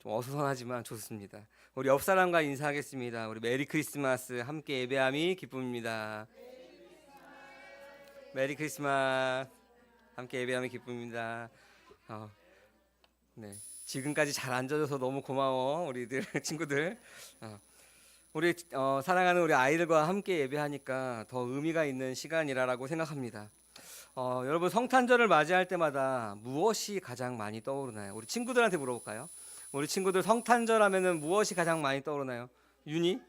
좀 어수선하지만 좋습니다. 우리 옆 사람과 인사하겠습니다. 우리 메리 크리스마스 함께 예배함이 기쁨입니다. 메리 크리스마스 함께 예배함이 기쁨입니다. 어, 네. 지금까지 잘 앉아줘서 너무 고마워 우리들 친구들. 우리 사랑하는 우리 아이들과 함께 예배하니까 더 의미가 있는 시간이라고 생각합니다. 여러분 성탄절을 맞이할 때마다 무엇이 가장 많이 떠오르나요? 우리 친구들한테 물어볼까요? 우리 친구들 성탄절 하면은 무엇이 가장 많이 떠오르나요? 윤희?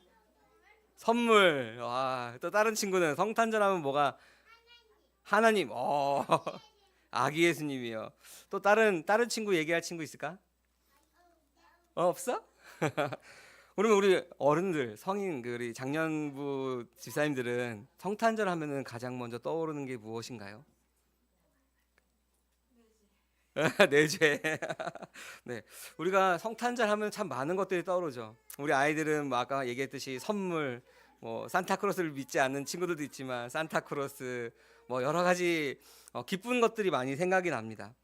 선물. 와, 또 다른 친구는 성탄절 하면 뭐가? 하나님. 아기 예수님이요. 또 다른 친구 얘기할 친구 있을까? 없어? 그러면 우리 어른들, 성인 우리 장년부 집사님들은 성탄절 하면은 가장 먼저 떠오르는 게 무엇인가요? 내죄. 네, 우리가 성탄절 하면 참 많은 것들이 떠오르죠. 우리 아이들은 뭐 아까 얘기했듯이 선물, 뭐 산타크로스를 믿지 않는 친구들도 있지만 산타크로스, 뭐 여러 가지 기쁜 것들이 많이 생각이 납니다.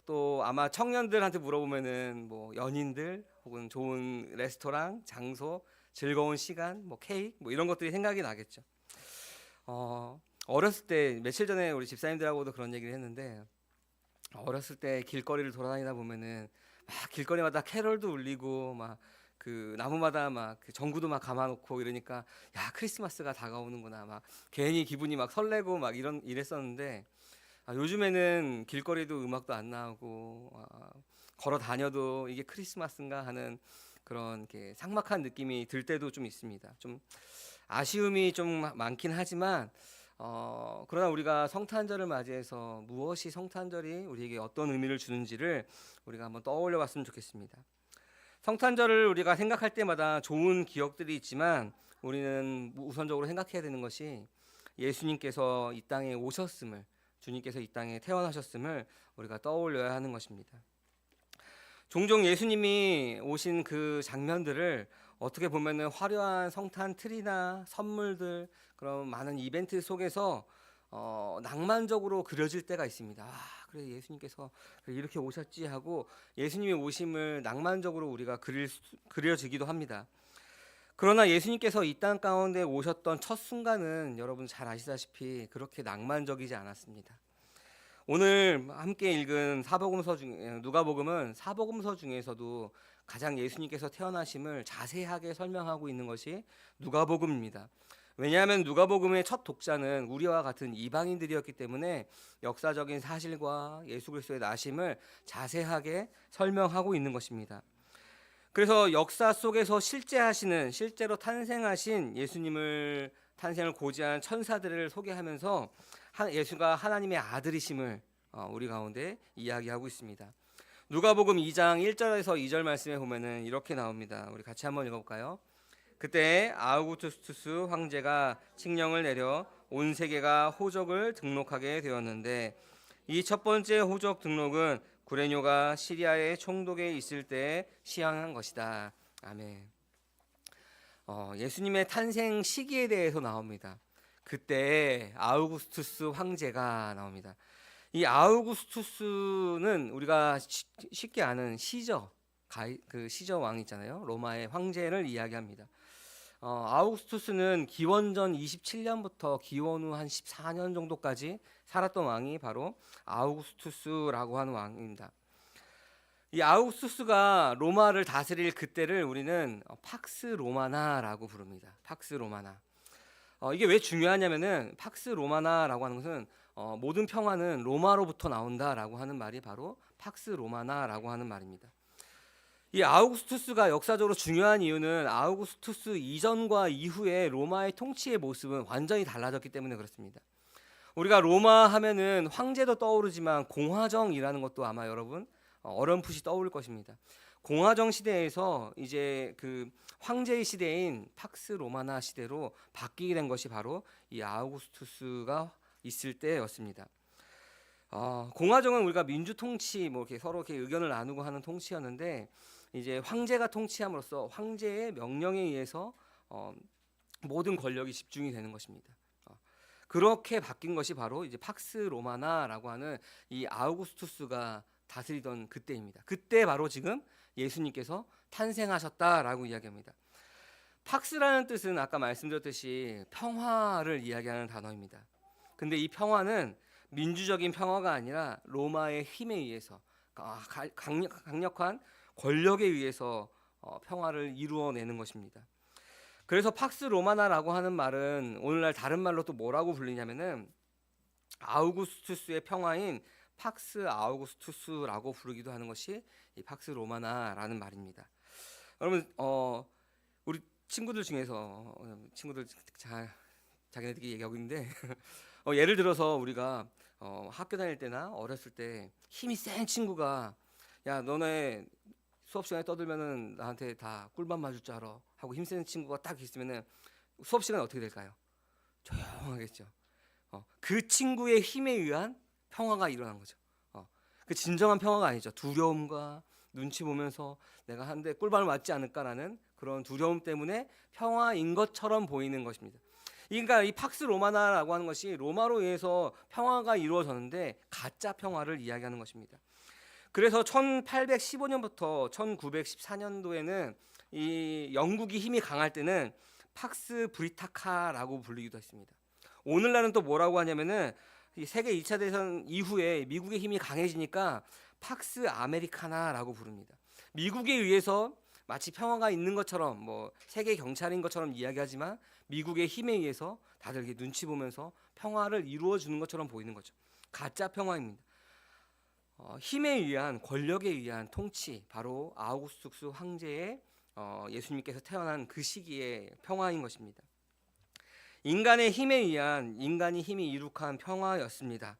또 아마 청년들한테 물어보면은 뭐 연인들 혹은 좋은 레스토랑, 장소, 즐거운 시간, 뭐 케이크, 뭐 이런 것들이 생각이 나겠죠. 어렸을 때 며칠 전에 우리 집사님들하고도 그런 얘기를 했는데 어렸을 때 길거리를 돌아다니다 보면은 막 길거리마다 캐럴도 울리고 막 그 나무마다 막 그 전구도 막 감아놓고 이러니까 야 크리스마스가 다가오는구나 막 괜히 기분이 막 설레고 막 이랬었는데 요즘에는 길거리도 음악도 안 나오고 걸어 다녀도 이게 크리스마스인가 하는 그런 이렇게 삭막한 느낌이 들 때도 좀 있습니다. 좀 아쉬움이 좀 많긴 하지만 그러나 우리가 성탄절을 맞이해서 무엇이 성탄절이 우리에게 어떤 의미를 주는지를 우리가 한번 떠올려 봤으면 좋겠습니다. 성탄절을 우리가 생각할 때마다 좋은 기억들이 있지만 우리는 우선적으로 생각해야 되는 것이 예수님께서 이 땅에 오셨음을, 주님께서 이 땅에 태어나셨음을 우리가 떠올려야 하는 것입니다. 종종 예수님이 오신 그 장면들을 어떻게 보면은 화려한 성탄 트리나 선물들 그런 많은 이벤트 속에서 낭만적으로 그려질 때가 있습니다. 그래 예수님께서 이렇게 오셨지 하고 예수님의 오심을 낭만적으로 우리가 그려지기도 합니다. 그러나 예수님께서 이 땅 가운데 오셨던 첫 순간은 여러분 잘 아시다시피 그렇게 낭만적이지 않았습니다. 오늘 함께 읽은 사복음서 중에 누가복음은 사복음서 중에서도 가장 예수님께서 태어나심을 자세하게 설명하고 있는 것이 누가복음입니다. 왜냐하면 누가복음의 첫 독자는 우리와 같은 이방인들이었기 때문에 역사적인 사실과 예수 그리스도의 나심을 자세하게 설명하고 있는 것입니다. 그래서 역사 속에서 실제로 탄생하신 예수님을 탄생을 고지한 천사들을 소개하면서 예수가 하나님의 아들이심을 우리 가운데 이야기하고 있습니다. 누가복음 2장 1절에서 2절 말씀에 보면은 이렇게 나옵니다. 우리 같이 한번 읽어볼까요? 그때 아우구스투스 황제가 칙령을 내려 온 세계가 호적을 등록하게 되었는데 이 첫 번째 호적 등록은 구레뇨가 시리아의 총독에 있을 때 시행한 것이다. 아멘. 예수님의 탄생 시기에 대해서 나옵니다. 그때 아우구스투스 황제가 나옵니다. 이 아우구스투스는 우리가 쉽게 아는 그 시저 왕 있잖아요. 로마의 황제를 이야기합니다. 아우구스투스는 기원전 27년부터 기원 후 한 14년 정도까지 살았던 왕이 바로 아우구스투스라고 하는 왕입니다. 이 아우구스투스가 로마를 다스릴 그때를 우리는 팍스 로마나라고 부릅니다. 팍스 로마나. 이게 왜 중요하냐면은 팍스 로마나라고 하는 것은 모든 평화는 로마로부터 나온다라고 하는 말이 바로 팍스 로마나라고 하는 말입니다. 이 아우구스투스가 역사적으로 중요한 이유는 아우구스투스 이전과 이후에 로마의 통치의 모습은 완전히 달라졌기 때문에 그렇습니다. 우리가 로마 하면은 황제도 떠오르지만 공화정이라는 것도 아마 여러분 어렴풋이 떠오를 것입니다. 공화정 시대에서 이제 그 황제의 시대인 팍스 로마나 시대로 바뀌게 된 것이 바로 이 아우구스투스가 있을 때였습니다. 공화정은 우리가 민주 통치 뭐 이렇게 서로 이렇게 의견을 나누고 하는 통치였는데 이제 황제가 통치함으로써 황제의 명령에 의해서 모든 권력이 집중이 되는 것입니다. 그렇게 바뀐 것이 바로 이제 팍스 로마나라고 하는 이 아우구스투스가 다스리던 그때입니다. 그때 바로 지금 예수님께서 탄생하셨다라고 이야기합니다. 팍스라는 뜻은 아까 말씀드렸듯이 평화를 이야기하는 단어입니다. 근데 이 평화는 민주적인 평화가 아니라 로마의 힘에 의해서 강력한 권력에 의해서 평화를 이루어내는 것입니다. 그래서 팍스 로마나라고 하는 말은 오늘날 다른 말로 또 뭐라고 불리냐면은 아우구스투스의 평화인 팍스 아우구스투스라고 부르기도 하는 것이 이 팍스 로마나라는 말입니다. 여러분 우리 친구들 중에서 친구들 자기네들끼리 얘기하고 있는데 예를 들어서 우리가 학교 다닐 때나 어렸을 때 힘이 센 친구가 야 너네 수업 시간에 떠들면은 나한테 다 꿀밤 맞을 줄 알아 하고 힘센 친구가 딱 있으면은 수업 시간에 어떻게 될까요? 조용하겠죠. 그 친구의 힘에 의한 평화가 일어난 거죠. 그 진정한 평화가 아니죠. 두려움과 눈치 보면서 내가 한데 꿀밤을 맞지 않을까라는 그런 두려움 때문에 평화인 것처럼 보이는 것입니다. 그러니까 이 팍스 로마나라고 하는 것이 로마로 의해서 평화가 이루어졌는데 가짜 평화를 이야기하는 것입니다. 그래서 1815년부터 1914년도에는 이 영국이 힘이 강할 때는 팍스 브리타카라고 불리기도 했습니다. 오늘날은 또 뭐라고 하냐면은 이 세계 2차 대전 이후에 미국의 힘이 강해지니까 팍스 아메리카나라고 부릅니다. 미국에 의해서 마치 평화가 있는 것처럼 뭐 세계 경찰인 것처럼 이야기하지만 미국의 힘에 의해서 다들 이렇게 눈치 보면서 평화를 이루어 주는 것처럼 보이는 거죠. 가짜 평화입니다. 힘에 의한 권력에 의한 통치, 바로 아우구스투스 황제의 예수님께서 태어난 그 시기의 평화인 것입니다. 인간의 힘에 의한 인간이 힘이 이룩한 평화였습니다.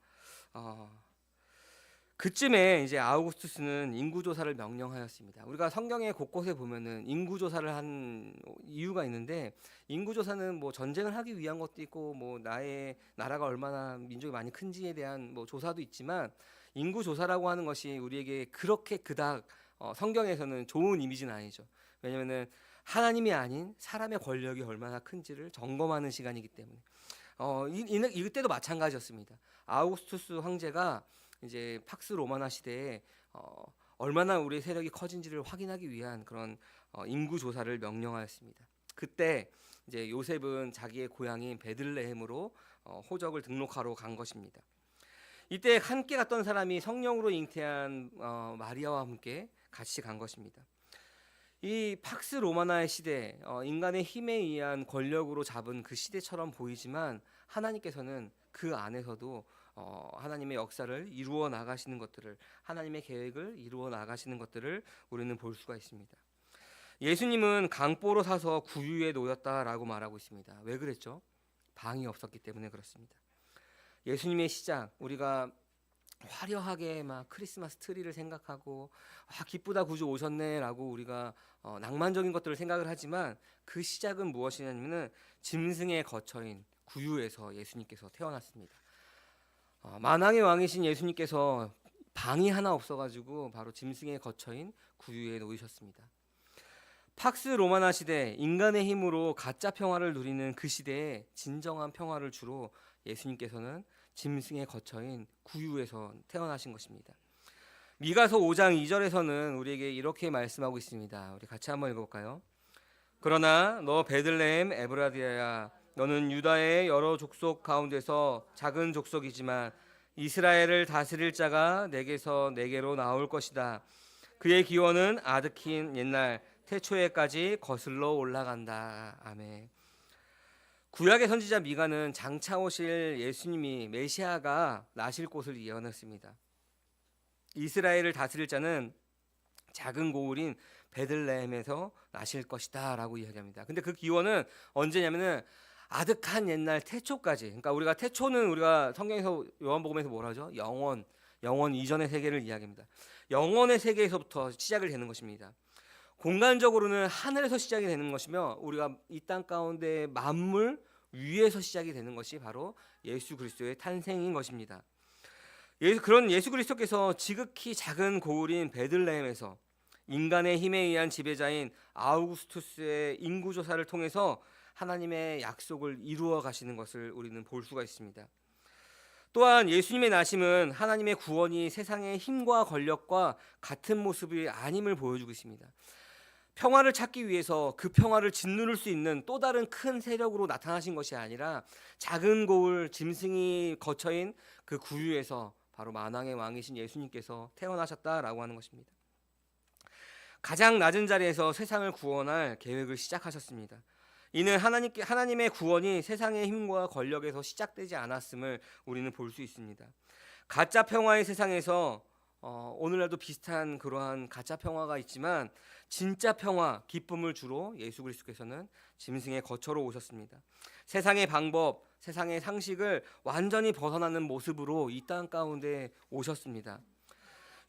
그쯤에 이제 아우구스투스는 인구조사를 명령하였습니다. 우리가 성경의 곳곳에 보면은 인구조사를 한 이유가 있는데, 인구조사는 뭐 전쟁을 하기 위한 것도 있고 뭐 나의 나라가 얼마나 민족이 많이 큰지에 대한 뭐 조사도 있지만, 인구조사라고 하는 것이 우리에게 그렇게 그닥 성경에서는 좋은 이미지는 아니죠. 왜냐면은 하나님이 아닌 사람의 권력이 얼마나 큰지를 점검하는 시간이기 때문에. 이때도 마찬가지였습니다. 아우구스투스 황제가 이제 팍스 로마나 시대에 얼마나 우리의 세력이 커진지를 확인하기 위한 그런 인구 조사를 명령하였습니다. 그때 이제 요셉은 자기의 고향인 베들레헴으로 호적을 등록하러 간 것입니다. 이때 함께 갔던 사람이 성령으로 잉태한 마리아와 함께 같이 간 것입니다. 이 팍스 로마나의 시대, 인간의 힘에 의한 권력으로 잡은 그 시대처럼 보이지만 하나님께서는 그 안에서도 하나님의 역사를 이루어 나가시는 것들을, 하나님의 계획을 이루어 나가시는 것들을 우리는 볼 수가 있습니다. 예수님은 강보로 사서 구유에 놓였다라고 말하고 있습니다. 왜 그랬죠? 방이 없었기 때문에 그렇습니다. 예수님의 시작, 우리가 화려하게 막 크리스마스 트리를 생각하고 기쁘다 구주 오셨네라고 우리가 낭만적인 것들을 생각을 하지만, 그 시작은 무엇이냐면은 짐승의 거처인 구유에서 예수님께서 태어났습니다. 만왕의 왕이신 예수님께서 방이 하나 없어가지고 바로 짐승의 거처인 구유에 놓이셨습니다. 팍스 로마나 시대, 인간의 힘으로 가짜 평화를 누리는 그 시대에 진정한 평화를 주로 예수님께서는 짐승의 거처인 구유에서 태어나신 것입니다. 미가서 5장 2절에서는 우리에게 이렇게 말씀하고 있습니다. 우리 같이 한번 읽어볼까요? 그러나 너 베들레헴 에브라디아야, 너는 유다의 여러 족속 가운데서 작은 족속이지만 이스라엘을 다스릴 자가 내게서 내게로 나올 것이다. 그의 기원은 아득힌 옛날 태초에까지 거슬러 올라간다. 아멘. 구약의 선지자 미가는 장차 오실 예수님이, 메시아가 나실 곳을 예언했습니다. 이스라엘을 다스릴 자는 작은 고을인 베들레헴에서 나실 것이다 라고 이야기합니다. 근데 그 기원은 언제냐면은 아득한 옛날 태초까지. 그러니까 우리가 태초는 우리가 성경에서 요한복음에서 뭐라 하죠? 영원 이전의 세계를 이야기합니다. 영원의 세계에서부터 시작을 되는 것입니다. 공간적으로는 하늘에서 시작이 되는 것이며, 우리가 이 땅 가운데 만물 위에서 시작이 되는 것이 바로 예수 그리스도의 탄생인 것입니다. 그런 예수 그리스도께서 지극히 작은 고을인 베들레헴에서 인간의 힘에 의한 지배자인 아우구스투스의 인구조사를 통해서 하나님의 약속을 이루어 가시는 것을 우리는 볼 수가 있습니다. 또한 예수님의 나심은 하나님의 구원이 세상의 힘과 권력과 같은 모습이 아님을 보여주고 있습니다. 평화를 찾기 위해서 그 평화를 짓누를 수 있는 또 다른 큰 세력으로 나타나신 것이 아니라 작은 고을 짐승이 거처인 그 구유에서 바로 만왕의 왕이신 예수님께서 태어나셨다라고 하는 것입니다. 가장 낮은 자리에서 세상을 구원할 계획을 시작하셨습니다. 이는 하나님의 구원이 세상의 힘과 권력에서 시작되지 않았음을 우리는 볼 수 있습니다. 가짜 평화의 세상에서 오늘날도 비슷한 그러한 가짜 평화가 있지만 진짜 평화, 기쁨을 주로 예수 그리스도께서는 짐승의 거처로 오셨습니다. 세상의 방법, 세상의 상식을 완전히 벗어나는 모습으로 이 땅 가운데 오셨습니다.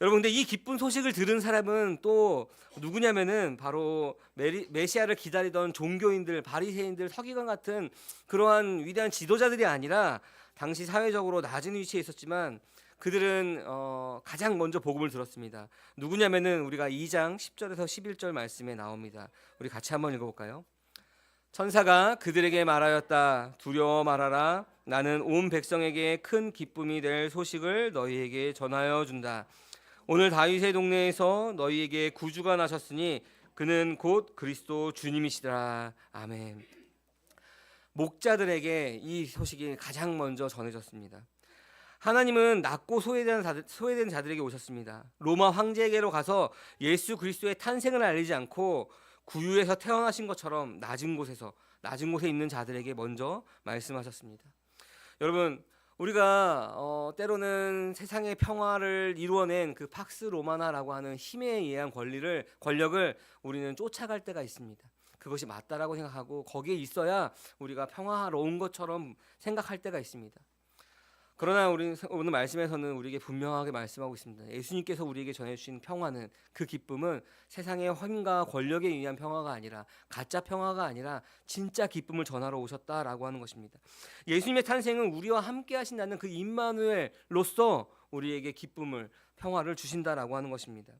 여러분, 근데 이 기쁜 소식을 들은 사람은 또 누구냐면은 바로 메시아를 기다리던 종교인들, 바리새인들, 서기관 같은 그러한 위대한 지도자들이 아니라 당시 사회적으로 낮은 위치에 있었지만 그들은 가장 먼저 복음을 들었습니다. 누구냐면은 우리가 2장 10절에서 11절 말씀에 나옵니다. 우리 같이 한번 읽어볼까요? 천사가 그들에게 말하였다. 두려워 말하라. 나는 온 백성에게 큰 기쁨이 될 소식을 너희에게 전하여 준다. 오늘 다윗의 동네에서 너희에게 구주가 나셨으니 그는 곧 그리스도 주님이시더라. 아멘. 목자들에게 이 소식이 가장 먼저 전해졌습니다. 하나님은 낮고 소외된 자들에게 오셨습니다. 로마 황제에게로 가서 예수 그리스도의 탄생을 알리지 않고 구유에서 태어나신 것처럼 낮은 곳에 있는 자들에게 먼저 말씀하셨습니다. 여러분, 우리가 때로는 세상의 평화를 이루어낸 그 팍스 로마나라고 하는 힘에 의한 권력을 우리는 쫓아갈 때가 있습니다. 그것이 맞다라고 생각하고 거기에 있어야 우리가 평화로운 것처럼 생각할 때가 있습니다. 그러나 우리 오늘 말씀에서는 우리에게 분명하게 말씀하고 있습니다. 예수님께서 우리에게 전해주신 평화는, 그 기쁨은 세상의 힘과 권력에 의한 평화가 아니라, 가짜 평화가 아니라 진짜 기쁨을 전하러 오셨다라고 하는 것입니다. 예수님의 탄생은 우리와 함께 하신다는 그 임마누엘로서 우리에게 기쁨을, 평화를 주신다라고 하는 것입니다.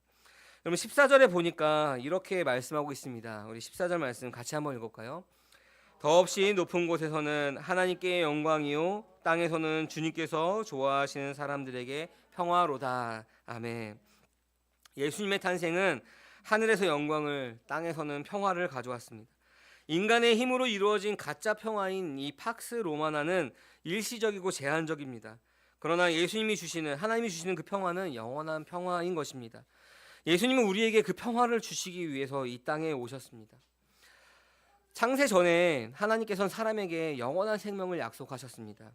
여러분, 14절에 보니까 이렇게 말씀하고 있습니다. 우리 14절 말씀 같이 한번 읽을까요? 더없이 높은 곳에서는 하나님께 영광이요 땅에서는 주님께서 좋아하시는 사람들에게 평화로다. 아멘. 예수님의 탄생은 하늘에서 영광을, 땅에서는 평화를 가져왔습니다. 인간의 힘으로 이루어진 가짜 평화인 이 팍스 로마나는 일시적이고 제한적입니다. 그러나 하나님이 주시는 그 평화는 영원한 평화인 것입니다. 예수님은 우리에게 그 평화를 주시기 위해서 이 땅에 오셨습니다. 창세 전에 하나님께서는 사람에게 영원한 생명을 약속하셨습니다.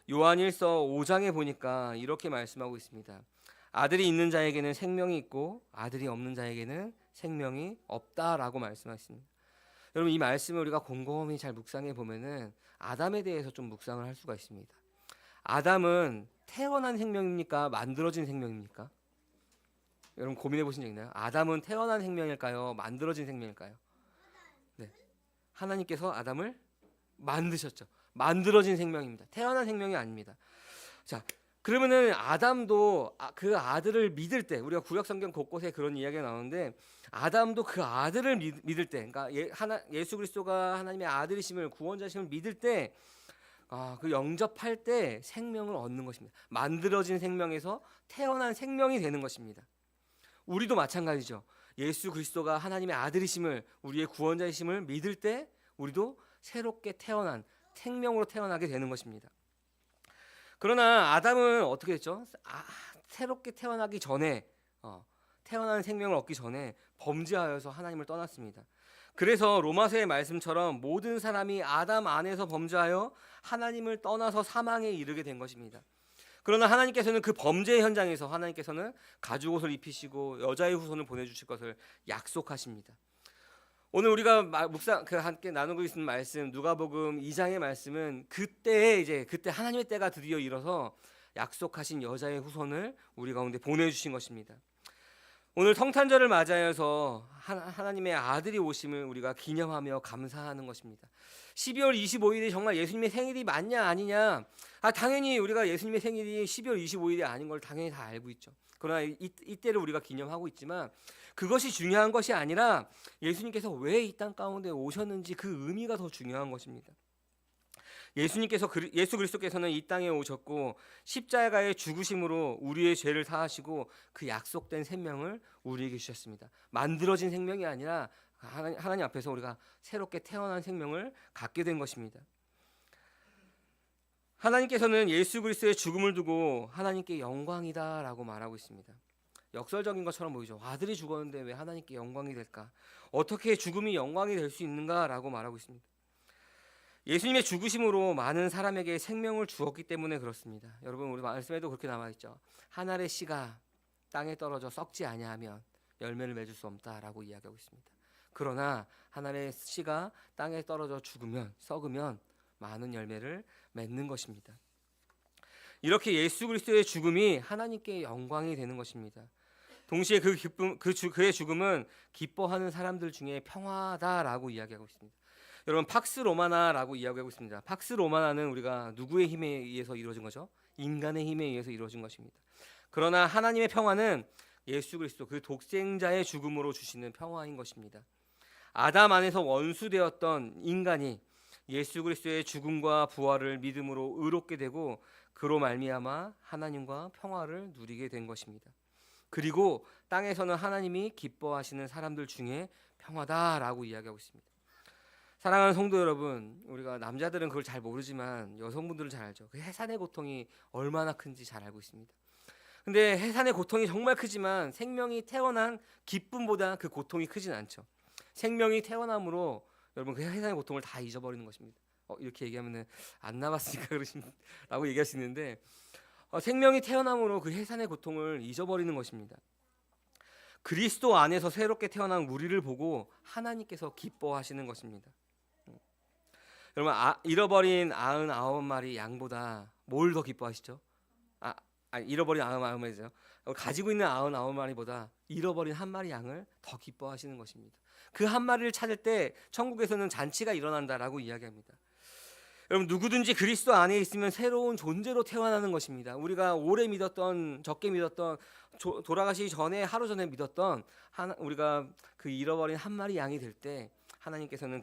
요한 1서 5장에 보니까 이렇게 말씀하고 있습니다. 아들이 있는 자에게는 생명이 있고 아들이 없는 자에게는 생명이 없다라고 말씀하십니다. 여러분, 이 말씀을 우리가 곰곰이 잘 묵상해 보면은 아담에 대해서 좀 묵상을 할 수가 있습니다. 아담은 태어난 생명입니까? 만들어진 생명입니까? 여러분, 고민해 보신 적 있나요? 아담은 태어난 생명일까요? 만들어진 생명일까요? 하나님께서 아담을 만드셨죠. 만들어진 생명입니다. 태어난 생명이 아닙니다. 자, 그러면은 아담도 그 아들을 믿을 때, 우리가 구약성경 곳곳에 그런 이야기가 나오는데, 아담도 그 아들을 믿을 때, 그러니까 예수 그리스도가 하나님의 아들이심을, 구원자심을 믿을 때, 그 영접할 때 생명을 얻는 것입니다. 만들어진 생명에서 태어난 생명이 되는 것입니다. 우리도 마찬가지죠. 예수 그리스도가 하나님의 아들이심을, 우리의 구원자이심을 믿을 때 우리도 새롭게 태어난 생명으로 태어나게 되는 것입니다. 그러나 아담은 어떻게 했죠? 새롭게 태어나기 전에, 태어난 생명을 얻기 전에 범죄하여서 하나님을 떠났습니다. 그래서 로마서의 말씀처럼 모든 사람이 아담 안에서 범죄하여 하나님을 떠나서 사망에 이르게 된 것입니다. 그러나 하나님께서는 그 범죄의 현장에서 하나님께서는 가죽옷을 입히시고 여자의 후손을 보내주실 것을 약속하십니다. 오늘 우리가 함께 나누고 있는 말씀, 누가복음 2장의 말씀은 그때 하나님의 때가 드디어 이뤄서 약속하신 여자의 후손을 우리 가운데 보내주신 것입니다. 오늘 성탄절을 맞이하여서 하나님의 아들이 오심을 우리가 기념하며 감사하는 것입니다. 12월 25일이 정말 예수님의 생일이 맞냐 아니냐, 당연히 우리가 예수님의 생일이 12월 25일이 아닌 걸 당연히 다 알고 있죠. 그러나 이때를 우리가 기념하고 있지만 그것이 중요한 것이 아니라 예수님께서 왜 이 땅 가운데 오셨는지 그 의미가 더 중요한 것입니다. 예수 그리스도께서는 이 땅에 오셨고 십자가의 죽으심으로 우리의 죄를 사하시고 그 약속된 생명을 우리에게 주셨습니다. 만들어진 생명이 아니라 하나님 앞에서 우리가 새롭게 태어난 생명을 갖게 된 것입니다. 하나님께서는 예수 그리스도의 죽음을 두고 하나님께 영광이다라고 말하고 있습니다. 역설적인 것처럼 보이죠. 아들이 죽었는데 왜 하나님께 영광이 될까? 어떻게 죽음이 영광이 될 수 있는가라고 말하고 있습니다. 예수님의 죽으심으로 많은 사람에게 생명을 주었기 때문에 그렇습니다. 여러분, 우리 말씀에도 그렇게 나와 있죠. 한 알의 씨가 땅에 떨어져 썩지 아니하면 열매를 맺을 수 없다라고 이야기하고 있습니다. 그러나 한 알의 씨가 땅에 떨어져 썩으면 많은 열매를 맺는 것입니다. 이렇게 예수 그리스도의 죽음이 하나님께 영광이 되는 것입니다. 동시에 그의 죽음은 기뻐하는 사람들 중에 평화다라고 이야기하고 있습니다. 여러분, 팍스 로마나라고 이야기하고 있습니다. 팍스 로마나는 우리가 누구의 힘에 의해서 이루어진 거죠? 인간의 힘에 의해서 이루어진 것입니다. 그러나 하나님의 평화는 예수 그리스도 그 독생자의 죽음으로 주시는 평화인 것입니다. 아담 안에서 원수되었던 인간이 예수 그리스도의 죽음과 부활을 믿음으로 의롭게 되고 그로 말미암아 하나님과 평화를 누리게 된 것입니다. 그리고 땅에서는 하나님이 기뻐하시는 사람들 중에 평화다라고 이야기하고 있습니다. 사랑하는 성도 여러분, 우리가 남자들은 그걸 잘 모르지만 여성분들은 잘 알죠. 그 해산의 고통이 얼마나 큰지 잘 알고 있습니다. 근데 해산의 고통이 정말 크지만 생명이 태어난 기쁨보다 그 고통이 크진 않죠. 생명이 태어남으로 여러분 그 해산의 고통을 다 잊어버리는 것입니다. 이렇게 얘기하면은 안 나봤으니까 그러신라고 얘기할 수 있는데 생명이 태어남으로 그 해산의 고통을 잊어버리는 것입니다. 그리스도 안에서 새롭게 태어난 우리를 보고 하나님께서 기뻐하시는 것입니다. 여러분, 잃어버린 99마리 양보다 뭘 더 기뻐하시죠? 잃어버린 99마리죠. 가지고 있는 99마리보다 잃어버린 한 마리 양을 더 기뻐하시는 것입니다. 그 한 마리를 찾을 때 천국에서는 잔치가 일어난다라고 이야기합니다. 여러분, 누구든지 그리스도 안에 있으면 새로운 존재로 태어나는 것입니다. 우리가 오래 믿었던, 적게 믿었던, 돌아가시기 전에 하루 전에 믿었던 우리가 그 잃어버린 한 마리 양이 될 때 하나님께서는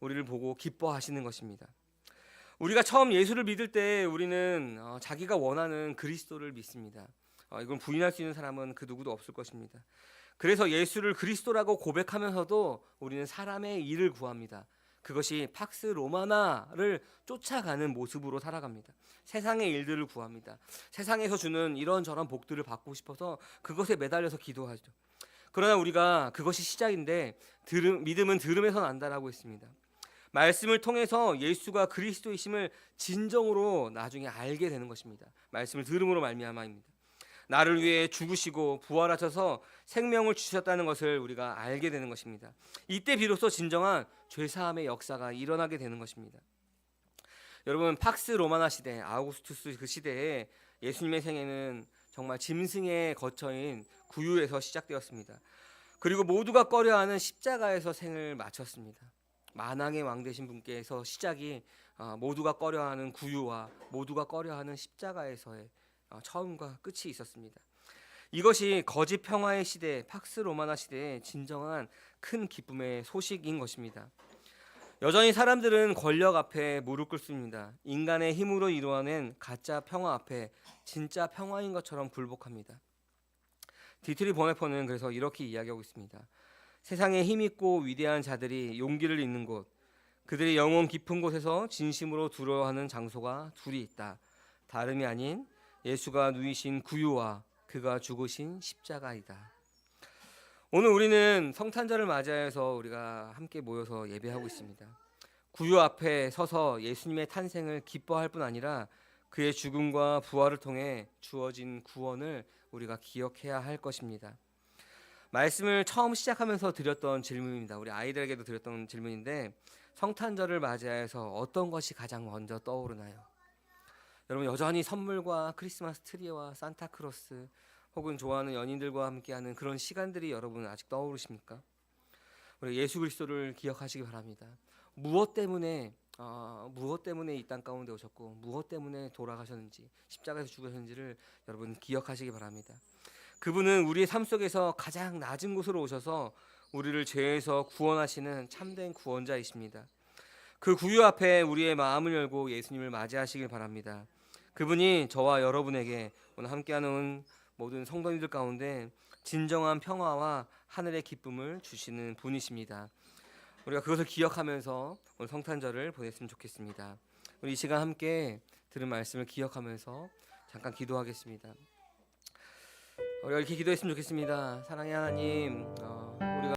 우리를 보고 기뻐하시는 것입니다. 우리가 처음 예수를 믿을 때 우리는 자기가 원하는 그리스도를 믿습니다. 이건 부인할 수 있는 사람은 그 누구도 없을 것입니다. 그래서 예수를 그리스도라고 고백하면서도 우리는 사람의 일을 구합니다. 그것이 팍스 로마나를 쫓아가는 모습으로 살아갑니다. 세상의 일들을 구합니다. 세상에서 주는 이런저런 복들을 받고 싶어서 그것에 매달려서 기도하죠. 그러나 우리가 그것이 시작인데 믿음은 들음에서 난다라고 했습니다. 말씀을 통해서 예수가 그리스도이심을 진정으로 나중에 알게 되는 것입니다. 말씀을 들음으로 말미암아입니다. 나를 위해 죽으시고 부활하셔서 생명을 주셨다는 것을 우리가 알게 되는 것입니다. 이때 비로소 진정한 죄사함의 역사가 일어나게 되는 것입니다. 여러분, 팍스 로마나 시대, 아우구스투스 그 시대에 예수님의 생애는 정말 짐승의 거처인 구유에서 시작되었습니다. 그리고 모두가 꺼려하는 십자가에서 생을 마쳤습니다. 만왕의 왕 되신 분께서 시작이 모두가 꺼려하는 구유와 모두가 꺼려하는 십자가에서의 처음과 끝이 있었습니다. 이것이 거짓 평화의 시대, 팍스 로마나 시대의 진정한 큰 기쁨의 소식인 것입니다. 여전히 사람들은 권력 앞에 무릎 꿇습니다. 인간의 힘으로 이루어낸 가짜 평화 앞에 진짜 평화인 것처럼 굴복합니다. 디트리 보네퍼는 그래서 이렇게 이야기하고 있습니다. 세상에 힘있고 위대한 자들이 용기를 잃는 곳, 그들의 영혼 깊은 곳에서 진심으로 두려워하는 장소가 둘이 있다. 다름이 아닌 예수가 누이신 구유와 그가 죽으신 십자가이다. 오늘 우리는 성탄절을 맞이해서 우리가 함께 모여서 예배하고 있습니다. 구유 앞에 서서 예수님의 탄생을 기뻐할 뿐 아니라 그의 죽음과 부활을 통해 주어진 구원을 우리가 기억해야 할 것입니다. 말씀을 처음 시작하면서 드렸던 질문입니다. 우리 아이들에게도 드렸던 질문인데, 성탄절을 맞이해서 어떤 것이 가장 먼저 떠오르나요? 여러분, 여전히 선물과 크리스마스 트리와 산타크로스 혹은 좋아하는 연인들과 함께하는 그런 시간들이 여러분 아직 떠오르십니까? 우리 예수 그리스도를 기억하시기 바랍니다. 무엇 때문에 이 땅 가운데 오셨고 무엇 때문에 돌아가셨는지, 십자가에서 죽으셨는지를 여러분 기억하시기 바랍니다. 그분은 우리의 삶 속에서 가장 낮은 곳으로 오셔서 우리를 죄에서 구원하시는 참된 구원자이십니다. 그 구유 앞에 우리의 마음을 열고 예수님을 맞이하시길 바랍니다. 그분이 저와 여러분에게 오늘 함께하는 모든 성도님들 가운데 진정한 평화와 하늘의 기쁨을 주시는 분이십니다. 우리가 그것을 기억하면서 오늘 성탄절을 보냈으면 좋겠습니다. 우리 이 시간 함께 들은 말씀을 기억하면서 잠깐 기도하겠습니다. 우리가 이렇게 기도했으면 좋겠습니다. 사랑의 하나님,